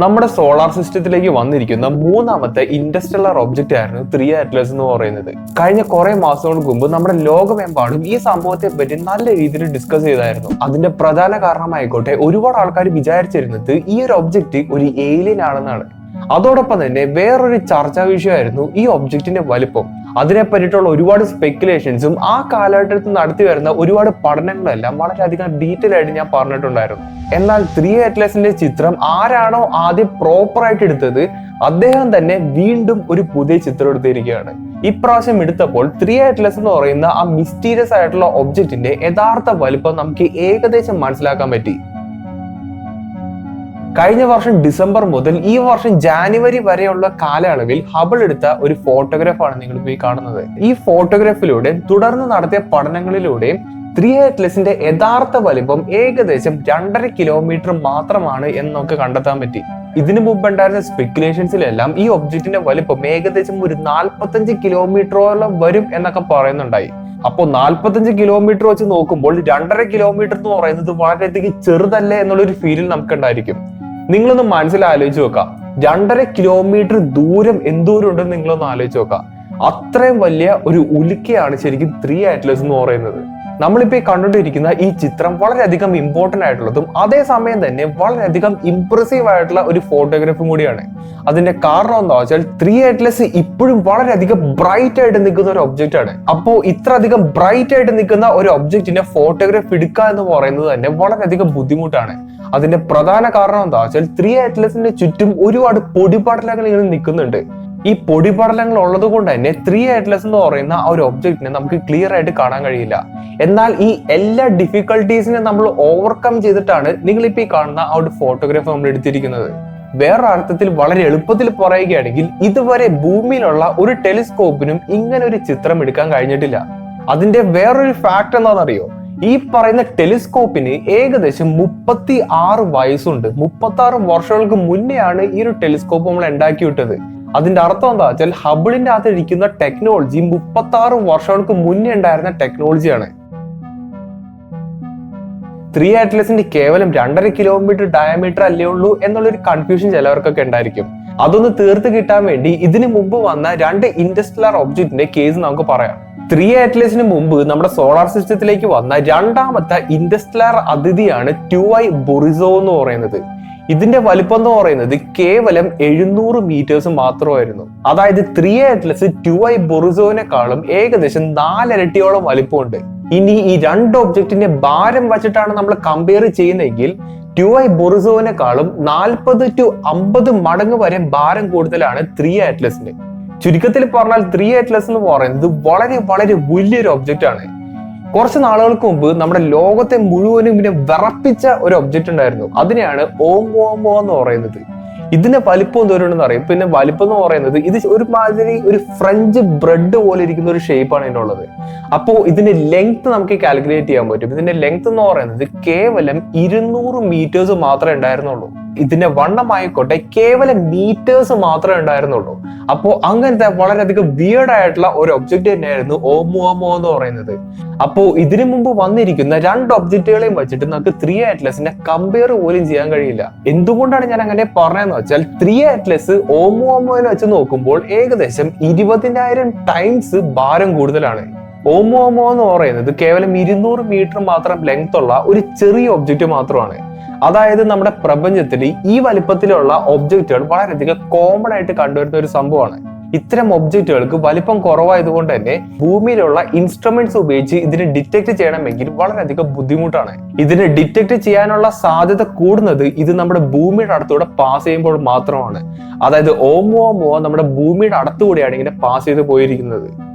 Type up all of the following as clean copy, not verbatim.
നമ്മുടെ സോളാർ സിസ്റ്റത്തിലേക്ക് വന്നിരിക്കുന്ന മൂന്നാമത്തെ ഇൻഡസ്ട്രിയൽ ഒബ്ജക്റ്റ് ആയിരുന്നു 3 അറ്റ്ലസ് എന്ന് പറയുന്നത്. കഴിഞ്ഞ കുറെ മാസങ്ങൾക്ക് മുമ്പ് നമ്മുടെ ലോകമെമ്പാടും ഈ സംഭവത്തെ പറ്റി നല്ല രീതിയിൽ ഡിസ്കസ് ചെയ്തായിരുന്നു. അതിന്റെ പ്രധാന കാരണമായിക്കോട്ടെ, ഒരുപാട് ആൾക്കാർ വിചാരിച്ചിരുന്നത് ഈ ഒരു ഒബ്ജക്റ്റ് ഒരു ഏലിയൻ ആണെന്നാണ്. അതോടൊപ്പം തന്നെ വേറൊരു ചർച്ചാ വിഷയമായിരുന്നു ഈ ഒബ്ജക്റ്റിന്റെ വലിപ്പം. അതിനെ പറ്റിയിട്ടുള്ള ഒരുപാട് സ്പെക്കുലേഷൻസും ആ കാലഘട്ടത്തിൽ നടത്തി വരുന്ന ഒരുപാട് പഠനങ്ങളെല്ലാം വളരെയധികം ഡീറ്റെയിൽ ആയിട്ട് ഞാൻ പറഞ്ഞിട്ടുണ്ടായിരുന്നു. എന്നാൽ 3 അറ്റ്ലസിന്റെ ചിത്രം ആരാണോ ആദ്യം പ്രോപ്പർ ആയിട്ട് എടുത്തത്, അദ്ദേഹം തന്നെ വീണ്ടും ഒരു പുതിയ ചിത്രം എടുത്തിരിക്കുകയാണ്. ഇപ്രാവശ്യം എടുത്തപ്പോൾ 3 അറ്റ്ലസ് എന്ന് പറയുന്ന ആ മിസ്റ്റീരിയസ് ആയിട്ടുള്ള ഒബ്ജക്റ്റിന്റെ യഥാർത്ഥ വലിപ്പം നമുക്ക് ഏകദേശം മനസ്സിലാക്കാൻ പറ്റി. കഴിഞ്ഞ വർഷം ഡിസംബർ മുതൽ ഈ വർഷം ജാനുവരി വരെയുള്ള കാലയളവിൽ ഹബിൾ എടുത്ത ഒരു ഫോട്ടോഗ്രാഫാണ് നിങ്ങൾ പോയി കാണുന്നത്. ഈ ഫോട്ടോഗ്രാഫിലൂടെ തുടർന്ന് നടത്തിയ പഠനങ്ങളിലൂടെയും 3 അറ്റ്ലസിന്റെ യഥാർത്ഥ വലിപ്പം ഏകദേശം 2.5 കിലോമീറ്റർ മാത്രമാണ് എന്ന് നമുക്ക് കണ്ടെത്താൻ പറ്റി. ഇതിനു മുമ്പ് ഉണ്ടായിരുന്ന സ്പെക്കുലേഷൻസിലെല്ലാം ഈ ഒബ്ജക്റ്റിന്റെ വലിപ്പം ഏകദേശം ഒരു 45 കിലോമീറ്ററോളം വരും എന്നൊക്കെ പറയുന്നുണ്ടായി. അപ്പോൾ 45 കിലോമീറ്റർ വെച്ച് നോക്കുമ്പോൾ 2.5 കിലോമീറ്റർ എന്ന് പറയുന്നത് വളരെയധികം ചെറുതല്ലേ എന്നുള്ളൊരു ഫീലിൽ നമുക്ക് ഉണ്ടായിരിക്കും. നിങ്ങളൊന്ന് മനസ്സിലാലോചിച്ച് നോക്കാം, 2.5 കിലോമീറ്റർ ദൂരം എന്തോരം ഉണ്ടെന്ന് നിങ്ങളൊന്ന് ആലോചിച്ച് നോക്കാം. അത്രയും വലിയ ഒരു ഉൽക്കയാണ് ശരിക്കും 3 അറ്റ്ലസ് എന്ന് പറയുന്നത്. നമ്മളിപ്പോ കണ്ടുകൊണ്ടിരിക്കുന്ന ഈ ചിത്രം വളരെയധികം ഇമ്പോർട്ടന്റ് ആയിട്ടുള്ളതും അതേസമയം തന്നെ വളരെയധികം ഇംപ്രസീവ് ആയിട്ടുള്ള ഒരു ഫോട്ടോഗ്രാഫും കൂടിയാണ്. അതിന്റെ കാരണം എന്താ വെച്ചാൽ 3 അറ്റ്ലസ് ഇപ്പോഴും വളരെയധികം ബ്രൈറ്റ് ആയിട്ട് നിൽക്കുന്ന ഒരു ഒബ്ജക്റ്റ് ആണ്. അപ്പോ ഇത്ര അധികം ബ്രൈറ്റ് ആയിട്ട് നിൽക്കുന്ന ഒരു ഒബ്ജക്റ്റിന്റെ ഫോട്ടോഗ്രാഫ് എടുക്കുക എന്ന് പറയുന്നത് തന്നെ വളരെയധികം ബുദ്ധിമുട്ടാണ്. അതിന്റെ പ്രധാന കാരണം എന്താ വെച്ചാൽ 3 അറ്റ്ലസിന്റെ ചുറ്റും ഒരുപാട് പൊടിപടലങ്ങൾ ഇങ്ങനെ നിൽക്കുന്നുണ്ട്. ഈ പൊടിപടലങ്ങൾ ഉള്ളത് കൊണ്ട് തന്നെ 3 അറ്റ്ലസ് എന്ന് പറയുന്ന ആ ഒരു ഒബ്ജക്റ്റിനെ നമുക്ക് ക്ലിയർ ആയിട്ട് കാണാൻ കഴിയില്ല. എന്നാൽ ഈ എല്ലാ ഡിഫിക്കൽട്ടീസിനെ നമ്മൾ ഓവർകം ചെയ്തിട്ടാണ് നിങ്ങളിപ്പോ ഈ കാണുന്ന ആ ഒരു ഫോട്ടോഗ്രാഫ് നമ്മൾ എടുത്തിരിക്കുന്നത്. വേറെ അർത്ഥത്തിൽ വളരെ എളുപ്പത്തിൽ പറയുകയാണെങ്കിൽ ഇതുവരെ ഭൂമിയിലുള്ള ഒരു ടെലിസ്കോപ്പിനും ഇങ്ങനെ ഒരു ചിത്രം എടുക്കാൻ കഴിഞ്ഞിട്ടില്ല. അതിന്റെ വേറൊരു ഫാക്ട് എന്താണെന്നറിയോ? ഈ പറയുന്ന ടെലിസ്കോപ്പിന് ഏകദേശം 36 വയസ്സുണ്ട്. 36 വർഷങ്ങൾക്ക് മുന്നെയാണ് ഈ ഒരു ടെലിസ്കോപ്പ് നമ്മൾ ഉണ്ടാക്കി വിട്ടത്. അതിന്റെ അർത്ഥം എന്താ വെച്ചാൽ ഹബിളിന്റെ അകത്ത് ഇരിക്കുന്ന ടെക്നോളജി 36 വർഷങ്ങൾക്ക് മുന്നേ ഉണ്ടായിരുന്ന ടെക്നോളജിയാണ്. 3 അറ്റ്ലസിന്റെ കേവലം 2.5 കിലോമീറ്റർ ഡയമീറ്റർ അല്ലേ ഉള്ളൂ എന്നുള്ളൊരു കൺഫ്യൂഷൻ ചിലവർക്കൊക്കെ ഉണ്ടായിരിക്കും. അതൊന്ന് തീർത്ത് കിട്ടാൻ വേണ്ടി ഇതിനു മുമ്പ് വന്ന 2 ഇൻഡസ്ട്രിയൽ ഒബ്ജക്റ്റിന്റെ കേസ് നമുക്ക് പറയാം. 3 അറ്റ്ലസിന് മുമ്പ് നമ്മുടെ സോളാർ സിസ്റ്റത്തിലേക്ക് വന്ന രണ്ടാമത്തെ ഇൻഡസ്ട്രിയൽ അതിഥിയാണ് 2i ബൊറിസോ എന്ന് പറയുന്നത്. ഇതിന്റെ വലിപ്പം എന്ന് പറയുന്നത് കേവലം 700 മീറ്റേഴ്സ് മാത്രമായിരുന്നു. അതായത് 3 അറ്റ്ലസ് 2i ബൊറിസോവിനെക്കാളും ഏകദേശം 4 ഇരട്ടിയോളം വലിപ്പമുണ്ട്. ഇനി ഈ 2 ഒബ്ജക്റ്റിന്റെ ഭാരം വെച്ചിട്ടാണ് നമ്മൾ കമ്പയർ ചെയ്യുന്നതെങ്കിൽ 2i ബൊറിസോവിനെക്കാളും 40 to 50 മടങ്ങ് വരെ ഭാരം കൂടുതലാണ് 3 അറ്റ്ലസിന്. ചുരുക്കത്തിൽ പറഞ്ഞാൽ 3 അറ്റ്ലസ് എന്ന് പറയുന്നത് വളരെ വളരെ വലിയൊരു ഒബ്ജക്റ്റ് ആണ്. കുറച്ച് നാളുകൾക്ക് മുമ്പ് നമ്മുടെ ലോകത്തെ മുഴുവനും ഇങ്ങനെ വിറപ്പിച്ച ഒരു ഒബ്ജക്റ്റ് ഉണ്ടായിരുന്നു. അതിനെയാണ് ഓമുവാമോ എന്ന് പറയുന്നത്. ഇതിന്റെ വലിപ്പം എന്തോരുണ്ടെന്ന് അറിയും. പിന്നെ വലിപ്പം എന്ന് പറയുന്നത് ഇത് ഒരുമാതിരി ഒരു ഫ്രഞ്ച് ബ്രെഡ് പോലെ ഇരിക്കുന്ന ഒരു ഷേപ്പാണ് ഇതിനുള്ളത്. അപ്പോ ഇതിന്റെ ലെങ്ത് നമുക്ക് കാൽക്കുലേറ്റ് ചെയ്യാൻ പറ്റും. ഇതിന്റെ ലെങ്ത് എന്ന് പറയുന്നത് കേവലം 200 മീറ്റേഴ്സ് മാത്രമേ ഉണ്ടായിരുന്നുള്ളൂ. ഇതിന്റെ വണ്ണമായിക്കോട്ടെ കേവലം മീറ്റേഴ്സ് മാത്രമേ ഉണ്ടായിരുന്നുള്ളൂ. അപ്പോ അങ്ങനത്തെ വളരെയധികം വിയർഡ് ആയിട്ടുള്ള ഒരു ഒബ്ജക്റ്റ് തന്നെയായിരുന്നു ഓമുവാമോ എന്ന് പറയുന്നത്. അപ്പോ ഇതിനു മുമ്പ് വന്നിരിക്കുന്ന 2 ഒബ്ജക്റ്റുകളെയും വെച്ചിട്ട് നമുക്ക് 3 അറ്റ്ലസിനെ കമ്പയർ പോലും ചെയ്യാൻ കഴിയില്ല. എന്തുകൊണ്ടാണ് ഞാൻ അങ്ങനെ പറഞ്ഞതെന്ന് വെച്ചാൽ 3 അറ്റ്ലസ് ഓമുവാമോയിൽ വെച്ച് നോക്കുമ്പോൾ ഏകദേശം 20,000 ടൈംസ് ഭാരം കൂടുതലാണ്. ഓമുവാമോ എന്ന് പറയുന്നത് കേവലം 200 മീറ്റർ മാത്രം ലെങ്ത് ഉള്ള ഒരു ചെറിയ ഒബ്ജക്റ്റ് മാത്രമാണ്. അതായത് നമ്മുടെ പ്രപഞ്ചത്തിൽ ഈ വലിപ്പത്തിലുള്ള ഒബ്ജക്റ്റുകൾ വളരെയധികം കോമൺ ആയിട്ട് കണ്ടുവരുന്ന ഒരു സംഭവമാണ്. ഇത്തരം ഒബ്ജക്റ്റുകൾക്ക് വലിപ്പം കുറവായതുകൊണ്ട് തന്നെ ഭൂമിയിലുള്ള ഇൻസ്ട്രുമെന്റ്സ് ഉപയോഗിച്ച് ഇതിനെ ഡിറ്റക്ട് ചെയ്യണമെങ്കിൽ വളരെയധികം ബുദ്ധിമുട്ടാണ്. ഇതിനെ ഡിറ്റക്ട് ചെയ്യാനുള്ള സാധ്യത കൂടുന്നത് ഇത് നമ്മുടെ ഭൂമിയുടെ അടുത്തൂടെ പാസ് ചെയ്യുമ്പോൾ മാത്രമാണ്. അതായത് ഓമുവാമോ നമ്മുടെ ഭൂമിയുടെ അടുത്തുകൂടിയാണ് ഇങ്ങനെ പാസ് ചെയ്ത് പോയിരിക്കുന്നത്.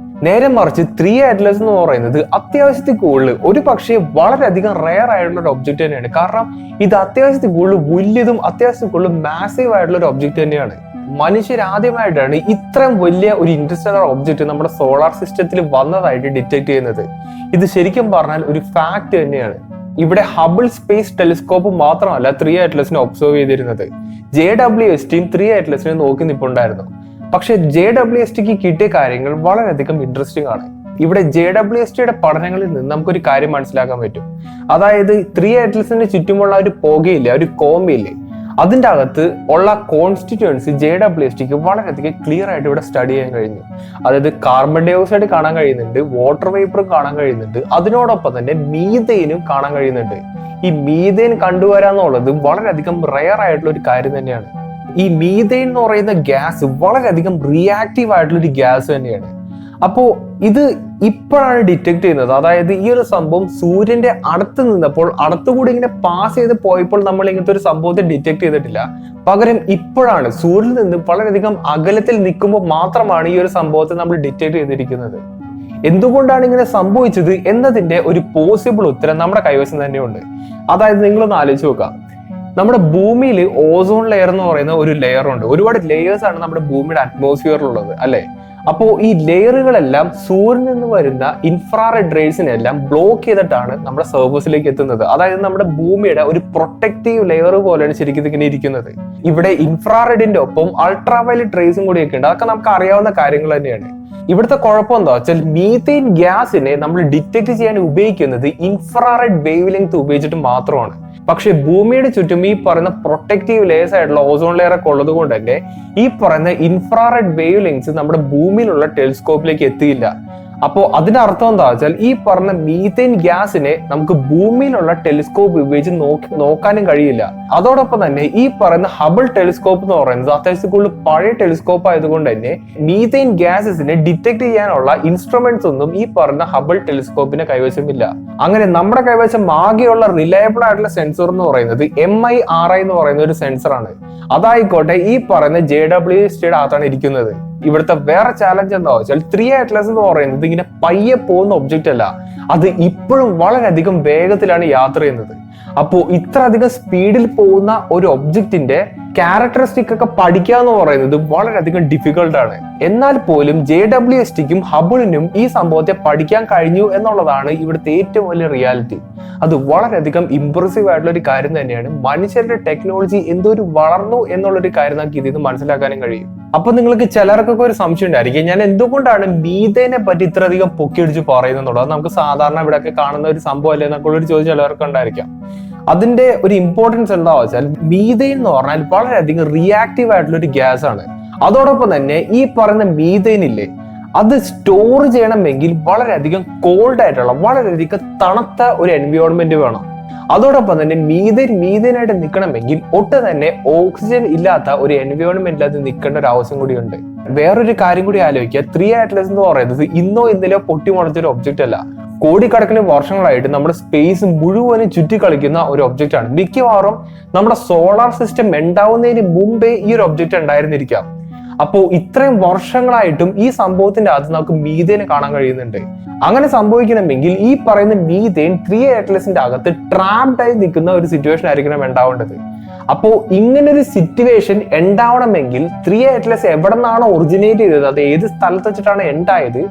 നേരെ മറിച്ച് 3 അറ്റ്ലസ് എന്ന് പറയുന്നത് അത്യാവശ്യത്തിൽ കൂടുതൽ ഒരു പക്ഷേ വളരെയധികം റെയർ ആയിട്ടുള്ള ഒരു ഒബ്ജക്റ്റ് തന്നെയാണ്. കാരണം ഇത് അത്യാവശ്യത്തിൽ കൂടുതൽ വലിയതും അത്യാവശ്യത്തിൽ കൂടുതൽ മാസീവ് ആയിട്ടുള്ള ഒരു ഒബ്ജക്റ്റ് തന്നെയാണ്. മനുഷ്യരാദ്യമായിട്ടാണ് ഇത്രയും വലിയ ഒരു ഇൻഡസ്ട്രിയൽ ഒബ്ജക്റ്റ് നമ്മുടെ സോളാർ സിസ്റ്റത്തിൽ വന്നതായിട്ട് ഡിറ്റക്ട് ചെയ്യുന്നത്. ഇത് ശരിക്കും പറഞ്ഞാൽ ഒരു ഫാക്ട് തന്നെയാണ്. ഇവിടെ ഹബിൾ സ്പേസ് ടെലിസ്കോപ്പ് മാത്രമല്ല 3 അറ്റ്ലസിനെ ഒബ്സർവ് ചെയ്തിരുന്നത്. JWSTയും 3 അറ്റ്ലസിനെ നോക്കി നിൽപ്പുണ്ടായിരുന്നു. പക്ഷെ JWSTക്ക് കിട്ടിയ കാര്യങ്ങൾ വളരെയധികം ഇൻട്രസ്റ്റിംഗ് ആണ്. ഇവിടെ JWSTയുടെ പഠനങ്ങളിൽ നിന്ന് നമുക്കൊരു കാര്യം മനസ്സിലാക്കാൻ പറ്റും. അതായത് 3 അറ്റ്ലസിന് ചുറ്റുമുള്ള ഒരു പുകയില്ലേ, ഒരു കോമ്പയില്ലേ, അതിൻ്റെ അകത്ത് ഉള്ള കോൺസ്റ്റിറ്റ്യുവൻസി JWSTക്ക് വളരെയധികം ക്ലിയർ ആയിട്ട് ഇവിടെ സ്റ്റഡി ചെയ്യാൻ കഴിഞ്ഞു. അതായത് കാർബൺ ഡൈ ഓക്സൈഡ് കാണാൻ കഴിയുന്നുണ്ട്, വാട്ടർ വേപ്പറും കാണാൻ കഴിയുന്നുണ്ട്, അതിനോടൊപ്പം തന്നെ മീഥെയിനും കാണാൻ കഴിയുന്നുണ്ട്. ഈ മീഥെയിൻ കണ്ടുവരാന്നുള്ളത് വളരെയധികം റെയർ ആയിട്ടുള്ള ഒരു കാര്യം തന്നെയാണ്. ഈ മീഥെയിൻ എന്ന് പറയുന്ന ഗ്യാസ് വളരെയധികം റിയാക്റ്റീവ് ആയിട്ടുള്ള ഒരു ഗ്യാസ് തന്നെയാണ്. അപ്പോൾ ഇത് ഇപ്പോഴാണ് ഡിറ്റക്ട് ചെയ്യുന്നത്. അതായത് ഈ ഒരു സംഭവം സൂര്യന്റെ അടുത്ത് നിന്നപ്പോൾ അടുത്തുകൂടി ഇങ്ങനെ പാസ് ചെയ്ത് പോയപ്പോൾ നമ്മൾ ഇങ്ങനത്തെ ഒരു സംഭവത്തെ ഡിറ്റക്ട് ചെയ്തിട്ടില്ല. പകരം ഇപ്പോഴാണ് സൂര്യനിൽ നിന്ന് വളരെയധികം അകലത്തിൽ നിൽക്കുമ്പോൾ മാത്രമാണ് ഈ ഒരു സംഭവത്തെ നമ്മൾ ഡിറ്റക്ട് ചെയ്തിരിക്കുന്നത്. എന്തുകൊണ്ടാണ് ഇങ്ങനെ സംഭവിച്ചത് എന്നതിന്റെ ഒരു പോസിബിൾ ഉത്തരം നമ്മുടെ കൈവശം തന്നെയുണ്ട്. അതായത് നിങ്ങളൊന്ന് ആലോചിച്ച് നോക്കാം, നമ്മുടെ ഭൂമിയിൽ ഓസോൺ ലെയർ എന്ന് പറയുന്ന ഒരു ലെയർ ഉണ്ട്. ഒരുപാട് ലെയേഴ്സ് ആണ് നമ്മുടെ ഭൂമിയുടെ അറ്റ്മോസ്ഫിയറിലുള്ളത് അല്ലെ. അപ്പോൾ ഈ ലെയറുകളെല്ലാം സൂര്യനിൽ നിന്ന് വരുന്ന ഇൻഫ്രാറെഡ് റേസിനെല്ലാം ബ്ലോക്ക് ചെയ്തിട്ടാണ് നമ്മുടെ സർഫസിലേക്ക് എത്തുന്നത്. അതായത് നമ്മുടെ ഭൂമിയുടെ ഒരു പ്രൊട്ടക്റ്റീവ് ലെയർ പോലെയാണ് ശരിക്കും ഇങ്ങനെ ഇരിക്കുന്നത്. ഇവിടെ ഇൻഫ്രാറെഡിന്റെ ഒപ്പം അൾട്രാവയലറ്റ് റേസും കൂടിയൊക്കെ ഉണ്ട്. അതൊക്കെ നമുക്ക് അറിയാവുന്ന കാര്യങ്ങൾ തന്നെയാണ്. ഇവിടുത്തെ കുഴപ്പം എന്താ വെച്ചാൽ മീഥെയിൻ ഗ്യാസിനെ നമ്മൾ ഡിറ്റക്ട് ചെയ്യാൻ ഉപയോഗിക്കുന്നത് ഇൻഫ്രാറെഡ് വേവ് ലെങ്ത് ഉപയോഗിച്ചിട്ട് മാത്രമാണ്. പക്ഷെ ഭൂമിയുടെ ചുറ്റും ഈ പറയുന്ന പ്രൊട്ടക്റ്റീവ് ലെയേഴ്സ് ആയിട്ടുള്ള ഓസോൺ ലെയർ ഒക്കെ ഉള്ളത് കൊണ്ട് തന്നെ ഈ പറയുന്ന ഇൻഫ്രാറെഡ് വേവ് ലെങ്സ് നമ്മുടെ ഭൂമിയിലുള്ള ടെലിസ്കോപ്പിലേക്ക് എത്തിയില്ല. അപ്പോൾ അതിനർത്ഥം എന്താ വെച്ചാൽ ഈ പറഞ്ഞ മീഥെയിൻ ഗ്യാസിനെ നമുക്ക് ഭൂമിയിലുള്ള ടെലിസ്കോപ്പ് ഉപയോഗിച്ച് നോക്കാനും കഴിയില്ല. അതോടൊപ്പം തന്നെ ഈ പറയുന്ന ഹബിൾ ടെലിസ്കോപ്പ് എന്ന് പറയുന്നത് അത്യാവശ്യം കൂടുതൽ പഴയ ടെലിസ്കോപ്പ് ആയതുകൊണ്ട് തന്നെ മീഥെയിൻ ഗ്യാസസിനെ ഡിറ്റക്ട് ചെയ്യാനുള്ള ഇൻസ്ട്രുമെന്റ്സ് ഒന്നും ഈ പറഞ്ഞ ഹബിൾ ടെലിസ്കോപ്പിന് കൈവശമില്ല. അങ്ങനെ നമ്മുടെ കൈവശം ആകെയുള്ള റിലയബിൾ ആയിട്ടുള്ള സെൻസർ എന്ന് പറയുന്നത് MIRI എന്ന് പറയുന്ന ഒരു സെൻസറാണ്. അതായിക്കോട്ടെ ഈ പറയുന്ന JWSTയുടെ അകത്താണ് ഇരിക്കുന്നത്. ഇവിടുത്തെ വേറെ ചാലഞ്ച് എന്താ വെച്ചാൽ 3 Atlas എന്ന് പറയുന്നത് ഇങ്ങനെ പയ്യെ പോകുന്ന ഒബ്ജക്റ്റ് അല്ല, അത് ഇപ്പോഴും വളരെയധികം വേഗത്തിലാണ് യാത്ര ചെയ്യുന്നത്. അപ്പോൾ ഇത്ര അധികം സ്പീഡിൽ പോകുന്ന ഒരു ഒബ്ജക്റ്റിന്റെ ക്യാരക്ടറിസ്റ്റിക് ഒക്കെ പഠിക്കുക എന്ന് പറയുന്നത് വളരെയധികം ഡിഫിക്കൽട്ട് ആണ്. എന്നാൽ പോലും JWSTക്കും ഹബിളിനും ഈ സംഭവത്തെ പഠിക്കാൻ കഴിഞ്ഞു എന്നുള്ളതാണ് ഇവിടുത്തെ ഏറ്റവും വലിയ റിയാലിറ്റി. അത് വളരെയധികം ഇംപ്രസീവ് ആയിട്ടുള്ള ഒരു കാര്യം തന്നെയാണ്. മനുഷ്യരുടെ ടെക്നോളജി എന്തോരം വളർന്നു എന്നുള്ളൊരു കാര്യം നമുക്ക് ഇതിൽ നിന്ന് മനസ്സിലാക്കാനും കഴിയും. അപ്പൊ നിങ്ങൾക്ക് ചിലർക്കൊക്കെ ഒരു സംശയം ഉണ്ടായിരിക്കും, ഞാൻ എന്തുകൊണ്ടാണ് മീഥെയിനെ പറ്റി ഇത്രയധികം പൊക്കിയടിച്ച് പറയുന്നുള്ളത്? നമുക്ക് സാധാരണ ഇവിടെയൊക്കെ കാണുന്ന ഒരു സംഭവം അല്ലേ എന്നൊക്കെ ഒരു ചോദ്യം ചിലവർക്ക് ഉണ്ടായിരിക്കാം. അതിന്റെ ഒരു ഇമ്പോർട്ടൻസ് എന്താ വെച്ചാൽ മീഥെയിൻ എന്ന് പറഞ്ഞാൽ വളരെയധികം റിയാക്റ്റീവ് ആയിട്ടുള്ള ഒരു ഗ്യാസ് ആണ്. അതോടൊപ്പം തന്നെ ഈ പറയുന്ന മീഥെയിൻ ഇല്ലേ, അത് സ്റ്റോർ ചെയ്യണമെങ്കിൽ വളരെയധികം കോൾഡ് ആയിട്ടുള്ള വളരെയധികം തണുത്ത ഒരു എൻവയോൺമെന്റ് വേണം. അതോടൊപ്പം തന്നെ മീഥെയിനായിട്ട് നിൽക്കണമെങ്കിൽ ഒട്ടും തന്നെ ഓക്സിജൻ ഇല്ലാത്ത ഒരു എൻവയോൺമെന്റിൽ അത് നിൽക്കേണ്ട ഒരു ആവശ്യം കൂടിയുണ്ട്. വേറൊരു കാര്യം കൂടി ആലോചിക്കുക, 3 Atlas എന്ന് പറയുന്നത് ഇന്നോ ഇന്നലെയോ പൊട്ടിമുളച്ചൊരു ഒബ്ജക്റ്റ് അല്ല. കോടിക്കണക്കിന് വർഷങ്ങളായിട്ട് നമ്മുടെ സ്പേസ് മുഴുവനും ചുറ്റിക്കളിക്കുന്ന ഒരു ഒബ്ജക്റ്റ് ആണ്. മിക്കവാറും നമ്മുടെ സോളാർ സിസ്റ്റം ഉണ്ടാവുന്നതിന് മുമ്പേ ഈ ഒരു ഒബ്ജക്റ്റ് ഉണ്ടായിരുന്നിരിക്കാം. അപ്പോൾ ഇത്രയും വർഷങ്ങളായിട്ടും ഈ സംഭവത്തിന്റെ അകത്ത് നമുക്ക് മീഥെയിനെ കാണാൻ കഴിയുന്നുണ്ട്. അങ്ങനെ സംഭവിക്കണമെങ്കിൽ ഈ പറയുന്ന മീഥെയിൻ 3 Atlasന്റെ അകത്ത് ട്രാപ്ഡ് ആയി നിൽക്കുന്ന ഒരു സിറ്റുവേഷൻ ആയിരിക്കണം ഉണ്ടാവേണ്ടത്. അപ്പോ ഇങ്ങനൊരു സിറ്റുവേഷൻ ഉണ്ടാവണമെങ്കിൽ 3 Atlas എവിടെ നിന്നാണോ ഒറിജിനേറ്റ് ചെയ്തത്, അത് ഏത് സ്ഥലത്ത് വെച്ചിട്ടാണ് ഉണ്ടായത്,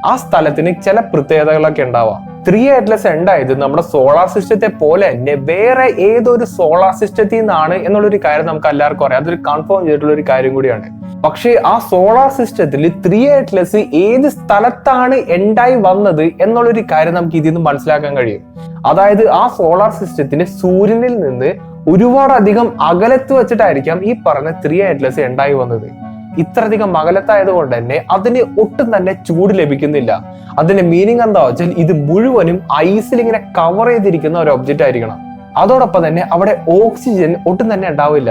ആ സ്ഥലത്തിന് ചില പ്രത്യേകതകളൊക്കെ ഉണ്ടാവാം. 3 Atlas ഉണ്ടായത് നമ്മുടെ സോളാർ സിസ്റ്റത്തെ പോലെ തന്നെ വേറെ ഏതൊരു സോളാർ സിസ്റ്റത്തിൽ നിന്നാണ് എന്നുള്ളൊരു കാര്യം നമുക്ക് എല്ലാവർക്കും അറിയാം. അതൊരു കൺഫേം ചെയ്തിട്ടുള്ള ഒരു കാര്യം കൂടിയാണ്. പക്ഷേ ആ സോളാർ സിസ്റ്റത്തിൽ 3 Atlas ഏത് സ്ഥലത്താണ് ഉണ്ടായി വന്നത് എന്നുള്ളൊരു കാര്യം നമുക്ക് ഇതിൽ നിന്ന് മനസ്സിലാക്കാൻ കഴിയും. അതായത് ആ സോളാർ സിസ്റ്റത്തിന് സൂര്യനിൽ നിന്ന് ഒരുപാടധികം അകലത്ത് വെച്ചിട്ടായിരിക്കാം ഈ പറഞ്ഞ 3 Atlas ഉണ്ടായി വന്നത്. ഇത്രയധികം അകലത്തായത് കൊണ്ട് തന്നെ അതിന് ഒട്ടും തന്നെ ചൂട് ലഭിക്കുന്നില്ല. അതിന്റെ മീനിങ് എന്താ വെച്ചാൽ ഇത് മുഴുവനും ഐസിൽ ഇങ്ങനെ കവർ ചെയ്തിരിക്കുന്ന ഒരു ഒബ്ജക്റ്റ് ആയിരിക്കണം. അതോടൊപ്പം തന്നെ അവിടെ ഓക്സിജൻ ഒട്ടും തന്നെ ഉണ്ടാവില്ല.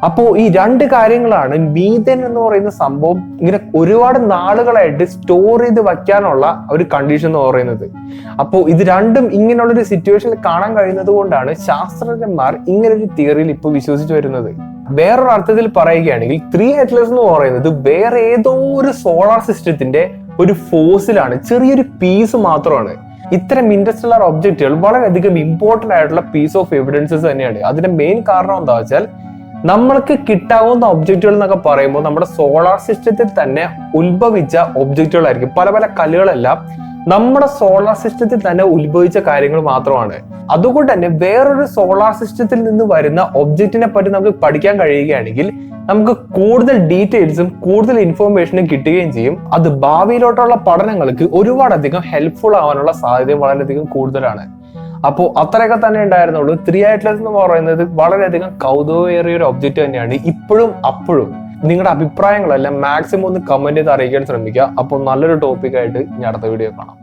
അപ്പോ ഈ രണ്ട് കാര്യങ്ങളാണ് മീഥെയിൻ എന്ന് പറയുന്ന സംഭവം ഇങ്ങനെ ഒരുപാട് നാളുകളായിട്ട് സ്റ്റോർ ചെയ്ത് വയ്ക്കാനുള്ള ഒരു കണ്ടീഷൻ എന്ന് പറയുന്നത്. അപ്പോൾ ഇത് രണ്ടും ഇങ്ങനെയുള്ളൊരു സിറ്റുവേഷനിൽ കാണാൻ കഴിയുന്നത് കൊണ്ടാണ് ശാസ്ത്രജ്ഞന്മാർ ഇങ്ങനൊരു തിയറിയിൽ ഇപ്പോൾ വിശ്വസിച്ചു വരുന്നത്. വേറൊരു അർത്ഥത്തിൽ പറയുകയാണെങ്കിൽ 3 Atlas എന്ന് പറയുന്നത് വേറെ ഏതോ ഒരു സോളാർ സിസ്റ്റത്തിന്റെ ഒരു ഫോസിലാണ്, ചെറിയൊരു പീസ് മാത്രമാണ്. ഇത്തരം ഇൻഡസ്ട്രിയൽ ഒബ്ജക്റ്റുകൾ വളരെയധികം ഇമ്പോർട്ടന്റ് ആയിട്ടുള്ള പീസ് ഓഫ് എവിഡൻസസ് തന്നെയാണ്. അതിന്റെ മെയിൻ കാരണം എന്താ വെച്ചാൽ നമ്മൾക്ക് കിട്ടാവുന്ന ഒബ്ജക്റ്റുകൾ എന്നൊക്കെ പറയുമ്പോൾ നമ്മുടെ സോളാർ സിസ്റ്റത്തിൽ തന്നെ ഉത്ഭവിച്ച ഒബ്ജക്റ്റുകളായിരിക്കും. പല പല കല്ലുകളെല്ലാം നമ്മുടെ സോളാർ സിസ്റ്റത്തിൽ തന്നെ ഉത്ഭവിച്ച കാര്യങ്ങൾ മാത്രമാണ്. അതുകൊണ്ട് തന്നെ വേറൊരു സോളാർ സിസ്റ്റത്തിൽ നിന്ന് വരുന്ന ഒബ്ജക്റ്റിനെ പറ്റി നമുക്ക് പഠിക്കാൻ കഴിയുകയാണെങ്കിൽ നമുക്ക് കൂടുതൽ ഡീറ്റെയിൽസും കൂടുതൽ ഇൻഫോർമേഷനും കിട്ടുകയും ചെയ്യും. അത് ഭാവിയിലോട്ടുള്ള പഠനങ്ങൾക്ക് ഒരുപാടധികം ഹെൽപ്ഫുൾ ആവാനുള്ള സാധ്യത വളരെയധികം കൂടുതലാണ്. അപ്പോൾ അത്രയൊക്കെ തന്നെ ഉണ്ടായിരുന്നുള്ളൂ. 3 Atlas എന്ന് പറയുന്നത് വളരെയധികം കൗതുകമേറിയ ഒരു ഒബ്ജക്റ്റ് തന്നെയാണ് ഇപ്പോഴും അപ്പോഴും. നിങ്ങളുടെ അഭിപ്രായങ്ങളെല്ലാം മാക്സിമം ഒന്ന് കമന്റ് ചെയ്ത് അറിയിക്കാൻ ശ്രമിക്കുക. അപ്പോൾ നല്ലൊരു ടോപ്പിക്കായിട്ട് ഞാൻ അടുത്ത വീഡിയോ കാണാം.